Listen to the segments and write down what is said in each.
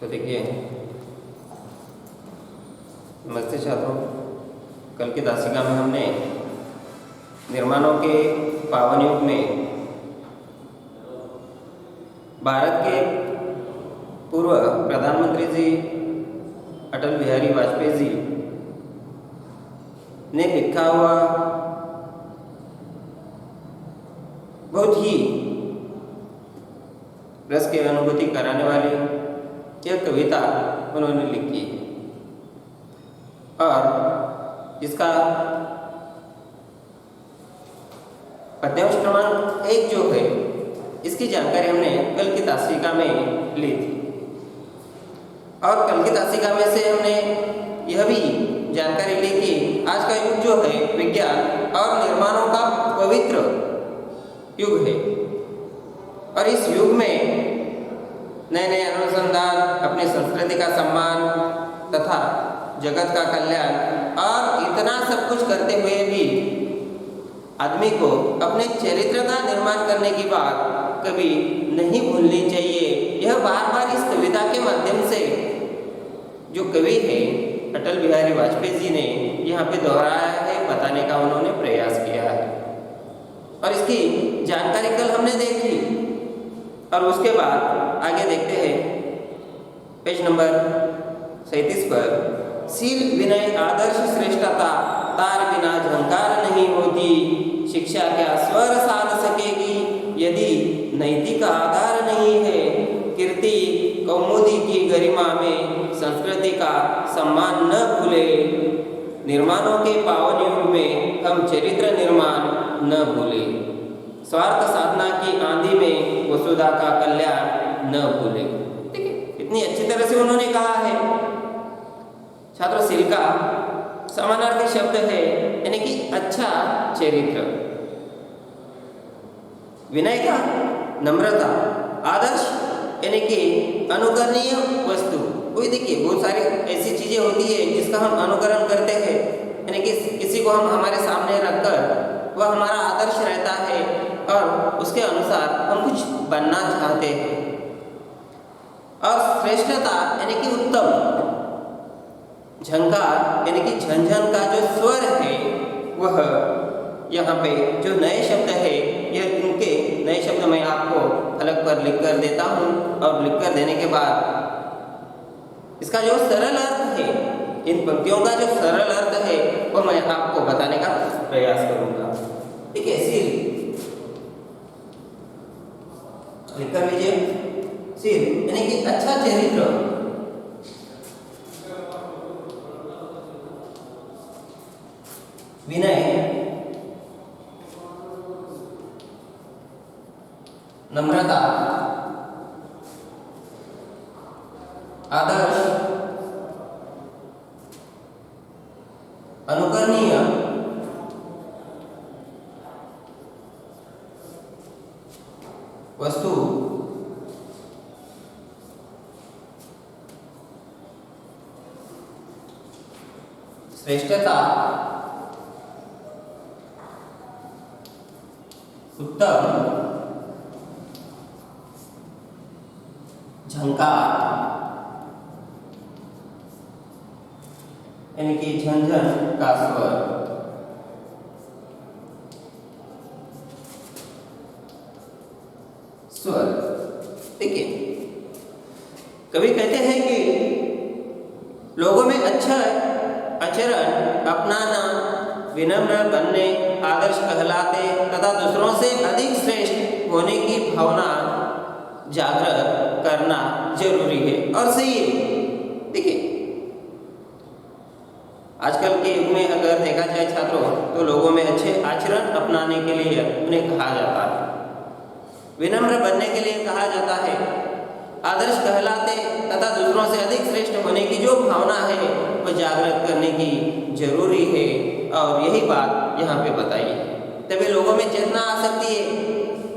तो देखिए, नमस्ते छात्रों। कल की दासिका में हमने निर्माणों के पावन युग में भारत के पूर्व प्रधानमंत्री जी अटल बिहारी वाजपेयी जी ने लिखा हुआ बहुत ही रस की अनुभूति कराने वाली यह कविता उन्होंने लिखी है और इसका पद्यांश क्रमांक 1 जो है, इसकी जानकारी हमने कल की दासिका में ली थी और कल की दासिका में से हमने यह भी जानकारी ली कि आज का युग जो है विज्ञान और निर्माणों का पवित्र युग है और इस युग में नए नए अनुसंधान, अपनी संस्कृति का सम्मान तथा जगत का कल्याण और इतना सब कुछ करते हुए भी आदमी को अपने चरित्र का निर्माण करने की बात कभी नहीं भूलनी चाहिए। यह बार बार इस कविता के माध्यम से जो कवि है अटल बिहारी वाजपेयी जी ने यहाँ पे दोहराया है, बताने का उन्होंने प्रयास किया है और इसकी जानकारी कल हमने देखी और उसके बाद आगे देखते हैं पेज नंबर 37 पर। शील विनय आदर्श श्रेष्ठता तार बिना झंकार नहीं होती, शिक्षा क्या स्वर साध सकेगी यदि नैतिक आधार नहीं है, कीर्ति कौमुदी की गरिमा में संस्कृति का सम्मान न भूले, निर्माणों के पावन युग में हम चरित्र निर्माण न भूले, स्वार्थ साधना की आंधी में वसुधा का कल्याण न भूले। ठीक है, इतनी अच्छी तरह से उन्होंने कहा है। छात्रों, शील का समानार्थी शब्द है यानी कि अच्छा चरित्र, विनय का नम्रता, आदर्श यानी कि अनुकरणीय वस्तु। कोई देखिए बहुत सारी ऐसी चीजें होती है जिसका हम अनुकरण करते हैं, यानी कि किसी को हम हमारे सामने रखकर वह हमारा आदर्श रहता है और उसके अनुसार हम कुछ बनना चाहते हैं। और श्रेष्ठता यानी कि उत्तम, झंकार यानी कि झंझन का जो स्वर है वह यहाँ पे जो नए शब्द है, यह इनके नए शब्द मैं आपको फलक पर लिख कर देता हूँ और लिख कर देने के बाद इसका जो सरल अर्थ है, इन पंक्तियों का जो सरल अर्थ है वो मैं आपको बताने का प्रयास करूँगा। ठीक है, शील लिख कर लीजिए। शील यानी कि अच्छा चरित्र, विनय, नम्रता, आदर्श, अनुकरणीय, वस्तु, श्रेष्ठता, उत्तम, झंकार यानी कि झंझन का स्वर, स्वर। देखिए, कवि कहते हैं कि लोगों में अच्छा आचरण अपनाना, विनम्र बनने, आदर्श कहलाते तथा दूसरों से अधिक श्रेष्ठ होने की भावना जागृत करना जरूरी है और सही है। देखिए, आजकल के युग में अगर देखा जाए छात्रों, तो लोगों में अच्छे आचरण अपनाने के लिए उन्हें कहा जाता है, विनम्र बनने के लिए कहा जाता है, आदर्श कहलाते तथा दूसरों से अधिक श्रेष्ठ होने की जो भावना है वह जागृत करने की जरूरी है और यही बात यहाँ पे बताई है। तभी लोगों में चेतना आ सकती है,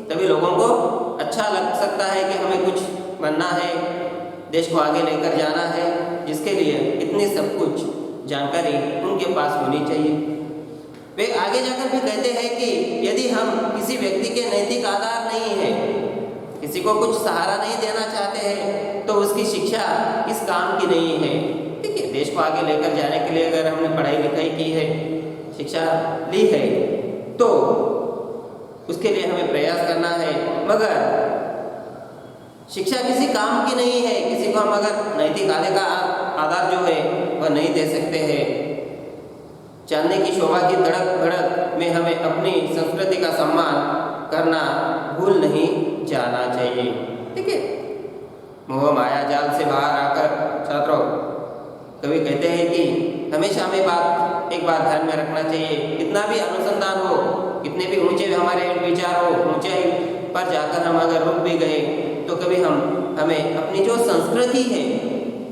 तभी लोगों को अच्छा लग सकता है कि हमें कुछ बनना है, देश को आगे लेकर जाना है, जिसके लिए इतनी सब कुछ जानकारी उनके पास होनी चाहिए। वे आगे जाकर भी कहते हैं कि यदि हम किसी व्यक्ति के नैतिक आधार नहीं है, किसी को कुछ सहारा नहीं देना चाहते हैं तो उसकी शिक्षा इस काम की नहीं है। ठीक है, देश को आगे लेकर जाने के लिए अगर हमने पढ़ाई लिखाई की है, शिक्षा ली है, तो उसके लिए हमें प्रयास करना है। मगर शिक्षा किसी काम की नहीं है। किसी को हम अगर नैतिक आधार जो है वह नहीं दे सकते हैं। चांदनी की शोभा की धड़क भड़क में हमें अपनी संस्कृति का सम्मान करना भूल नहीं जाना चाहिए। ठीक है, मोह माया जाल से बाहर आकर छात्रों, कवि कहते हैं कि हमेशा हमें एक बात ध्यान में रखना चाहिए। कितना भी अनुसंधान हो, कितने भी ऊंचे हमारे विचार हो, ऊंचाई पर जाकर हम अगर रुक भी गए तो कभी हमें अपनी जो संस्कृति है,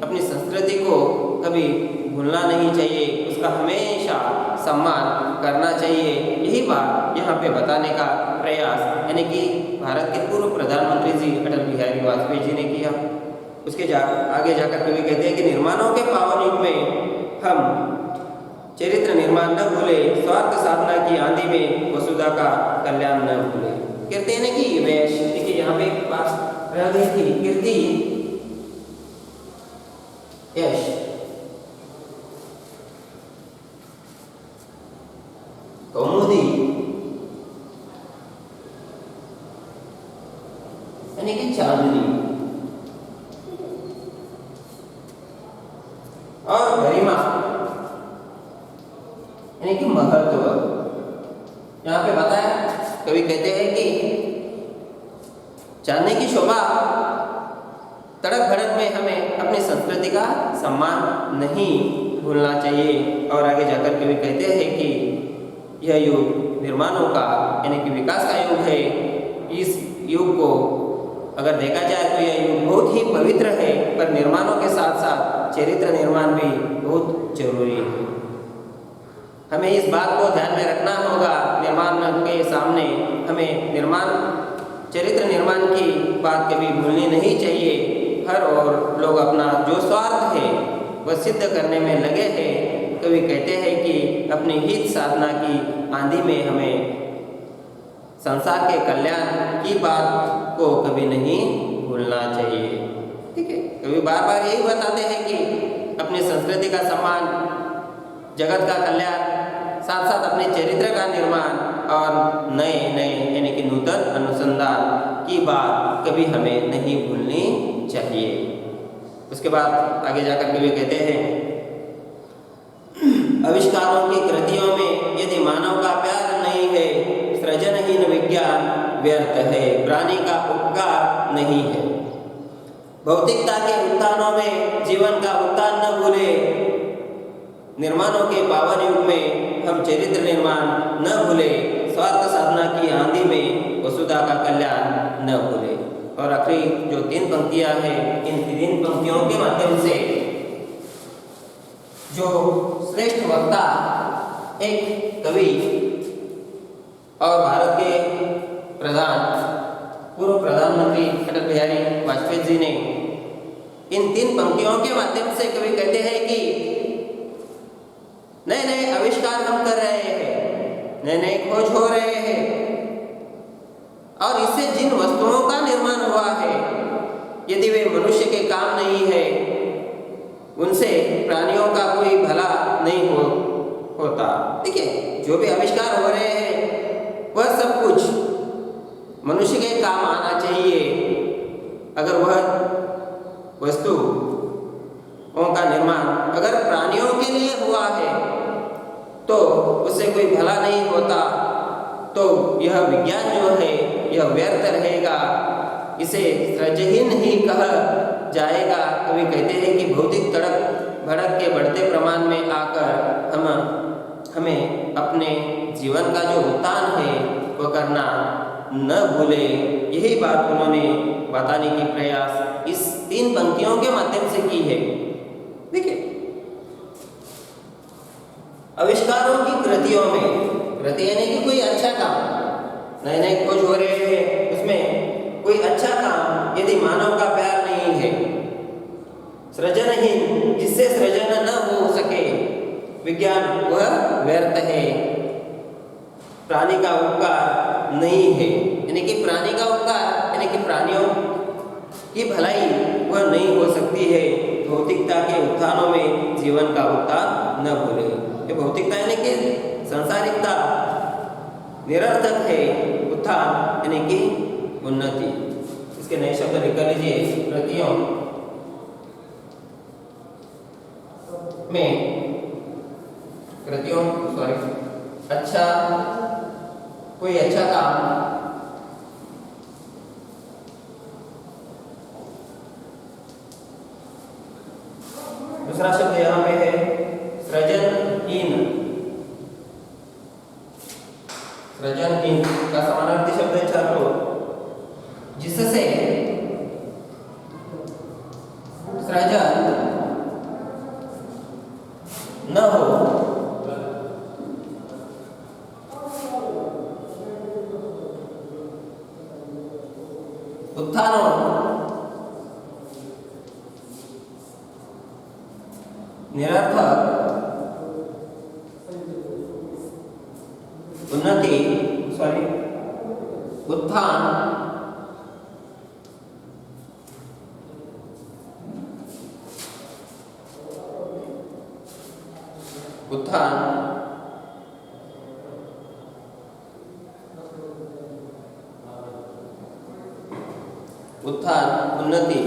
अपनी संस्कृति को कभी भूलना नहीं चाहिए, उसका हमेशा सम्मान करना चाहिए। यही बात यहाँ पे बताने का प्रयास यानी कि भारत के पूर्व प्रधानमंत्री जी अटल बिहारी वाजपेयी जी ने किया। उसके आगे जाकर कवि कहते हैं कि निर्माणों के पावन युग में हम चरित्र निर्माण न भूले, स्वार्थ साधना की आंधी में वसुधा का कल्याण न भूले। कहते हैं कि वैश, देखिए यहाँ पे बात रह गई थी, कीर्ति यश, कौमुदी यानी कि चांदनी और गरिमा यानी कि महत्व। यहाँ पे बताया, कवि कहते हैं कि चांदनी की शोभा तड़क भड़क में हमें अपनी संस्कृति का सम्मान नहीं भूलना चाहिए। और आगे जाकर कवि कहते हैं कि यह युग निर्माणों का यानी कि विकास का युग है। इस युग को अगर देखा जाए तो यह युग बहुत ही पवित्र है, पर निर्माणों के साथ साथ चरित्र निर्माण भी बहुत जरूरी है। हमें इस बात को ध्यान में रखना होगा। निर्माण के सामने हमें चरित्र निर्माण की बात कभी भूलनी नहीं चाहिए। हर और लोग अपना जो स्वार्थ है वह सिद्ध करने में लगे हैं। कवि कहते हैं कि अपनी हित साधना की आंधी में हमें संसार के कल्याण की बात को कभी नहीं भूलना चाहिए। ठीक है, कवि बार बार यही बताते हैं कि अपनी संस्कृति का सम्मान, जगत का कल्याण, साथ साथ अपने चरित्र का निर्माण और नए यानी कि नूतन अनुसंधान की बात कभी हमें नहीं भूलनी चाहिए। उसके बाद आगे जाकर कवि कहते हैं, आविष्कारों की कृतियों में यदि मानव का प्यार नहीं है, सृजनहीन विज्ञान व्यर्थ है, प्राणी का उपकार नहीं है। भौतिकता के उत्थानों में जीवन का उत्थान न भूले, निर्माणों के पावन युग में हम चरित्र निर्माण न भूले, स्वार्थ साधना की आंधी में वसुधा का कल्याण न भूले। और आखिरी जो 3 पंक्तियां हैं, इन 3 पंक्तियों के माध्यम से जो श्रेष्ठ वक्ता, एक कवि और भारत के पूर्व प्रधानमंत्री अटल बिहारी वाजपेयी जी ने इन 3 पंक्तियों के माध्यम से कवि कहते हैं कि नए नए आविष्कार हम कर रहे हैं, नए नए खोज हो रहे हैं, और इससे जिन वस्तुओं का निर्माण हुआ है, यदि वे मनुष्य के काम नहीं है, उनसे प्राणियों का कोई भला नहीं होता। देखिए, जो भी आविष्कार हो रहे हैं वह सब कुछ मनुष्य के काम आना चाहिए। अगर वह वस्तुओं का निर्माण अगर प्राणियों के लिए हुआ है तो उससे कोई भला नहीं होता, तो यह विज्ञान जो है यह व्यर्थ रहेगा, इसे सृजहीन ही कहा जाएगा। कवि कहते हैं कि भौतिक तड़क भड़क के बढ़ते प्रमाण में आकर हमें अपने जीवन का जो उत्थान है वह करना न भूले। यही बात उन्होंने बताने की प्रयास इस 3 पंक्तियों के माध्यम से की है। देखिए, आविष्कारों की कृतियों में, कृति यानी कि कोई अच्छा काम, नए नए खोज हो रहे हैं, उसमें कोई अच्छा काम यदि मानव का प्यार नहीं है, सृजनहीन, जिससे सृजन न हो सके, विज्ञान वह व्यर्थ है, प्राणी का उपकार नहीं है, यानी कि प्राणी का उपकार यानी कि प्राणियों की भलाई वह नहीं हो सकती है। भौतिकता के उत्थानों में जीवन का उत्थान न भूले। ये भौतिकता यानी कि संसारिकता निरर्थक है, उत्थान यानी कि उन्नति। इसके नए शब्द निकाल लीजिए। कृतियों में अच्छा, कोई अच्छा काम, दूसरा शब्द यहाँ पे है सृजनहीन। सृजनहीन का समानार्थी शब्द है छात्रों, जिससे सृजन न हो, उत्थान निरर्थक, उन्नति उत्थान उन्नति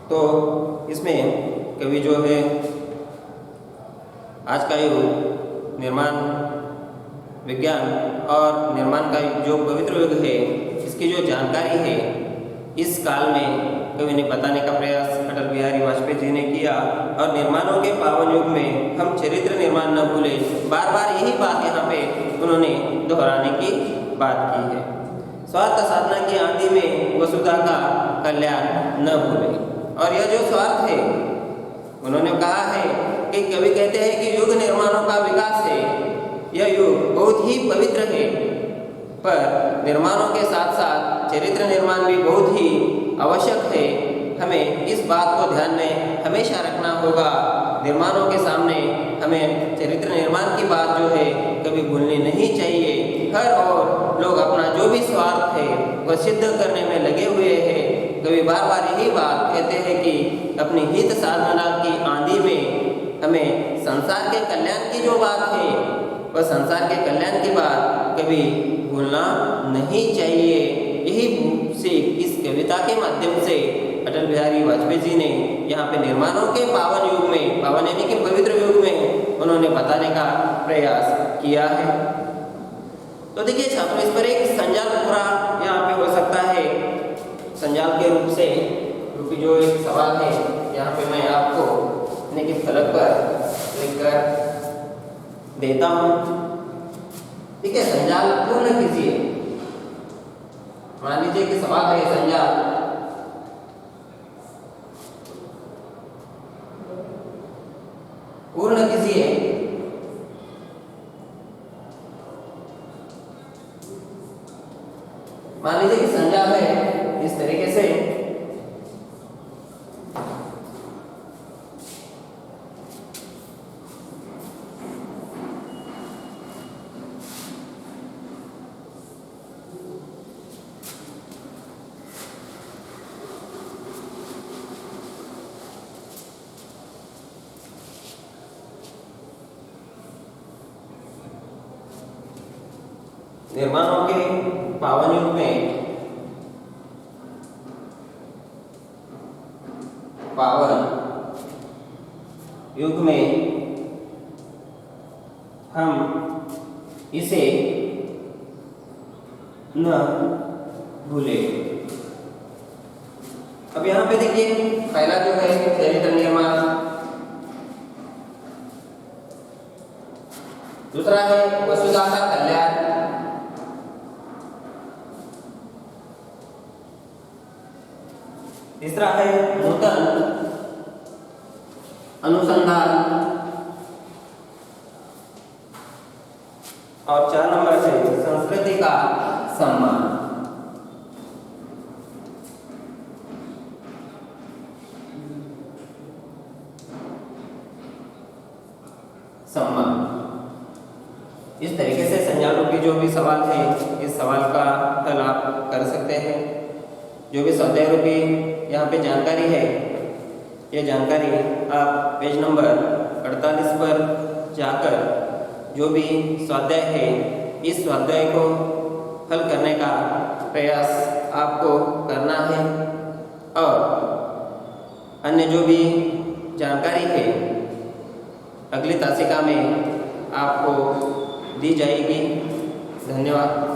तो इसमें कवि जो है आज का युग निर्माण विज्ञान और निर्माण का जो पवित्र युग है, इसकी जो जानकारी है इस काल में कवि ने बताने का प्रयास अटल बिहारी वाजपेयी जी ने किया। और निर्माणों के पावन युग में हम चरित्र निर्माण न भूले, बार बार यही बात यहाँ पे उन्होंने दोहराने की बात की है। स्वार्थ साधना की आंधी में वसुधा का कल्याण न भूले। और यह जो स्वार्थ है, उन्होंने कहा है कि कवि कहते हैं कि युग निर्माणों का विकास है, यह युग बहुत ही पवित्र है, पर निर्माणों के साथ साथ चरित्र निर्माण भी बहुत ही आवश्यक है। हमें इस बात को ध्यान में हमेशा रखना होगा। निर्माणों के सामने हमें चरित्र निर्माण की बात जो है कभी भूलनी नहीं चाहिए। हर और लोग अपना जो भी स्वार्थ है वह सिद्ध करने में लगे हुए हैं। कभी बार बार यही बात कहते हैं कि अपनी हित साधना की आंधी में हमें संसार के कल्याण की जो बात है वह संसार के कल्याण की बात कभी भूलना नहीं चाहिए। यही सीख इस कविता के माध्यम से अटल बिहारी वाजपेयी जी ने यहाँ पे निर्माणों के पावन युग में, पावन यानी कि पवित्र युग में उन्होंने बताने का प्रयास किया है। तो देखिए छात्रों, इस पर एक संजाल पूरा यहाँ पे हो सकता है। संजाल के रूप से रूपी जो एक सवाल है यहाँ पे मैं आपको यानी कि फलक पर लिख कर देता हूँ। ठीक है, संजाल पूर्ण कीजिए। मान लीजिए कि सवाल है संजाल पूर्ण कीजिए। मान लीजिए कि संजाल है इस तरीके से, निर्माणों के पावन युग में हम इसे न भूले। अब यहाँ पे देखिए पहला जो है चरित्र निर्माण, दूसरा है वसुधा का कल्याण, तीसरा है नूतन अनुसंधान और 4 नंबर है संस्कृति का सम्मान। सम्मान। इस तरीके से संज्ञान रूपी जो भी सवाल है, इस सवाल का हल आप कर सकते हैं। जो भी स्वाध्याय रूपी यहाँ पे जानकारी है, ये जानकारी आप पेज नंबर 48 पर जाकर जो भी स्वाध्याय है, इस स्वाध्याय को हल करने का प्रयास आपको करना है और अन्य जो भी जानकारी है अगली तासिका में आपको दी जाएगी। धन्यवाद।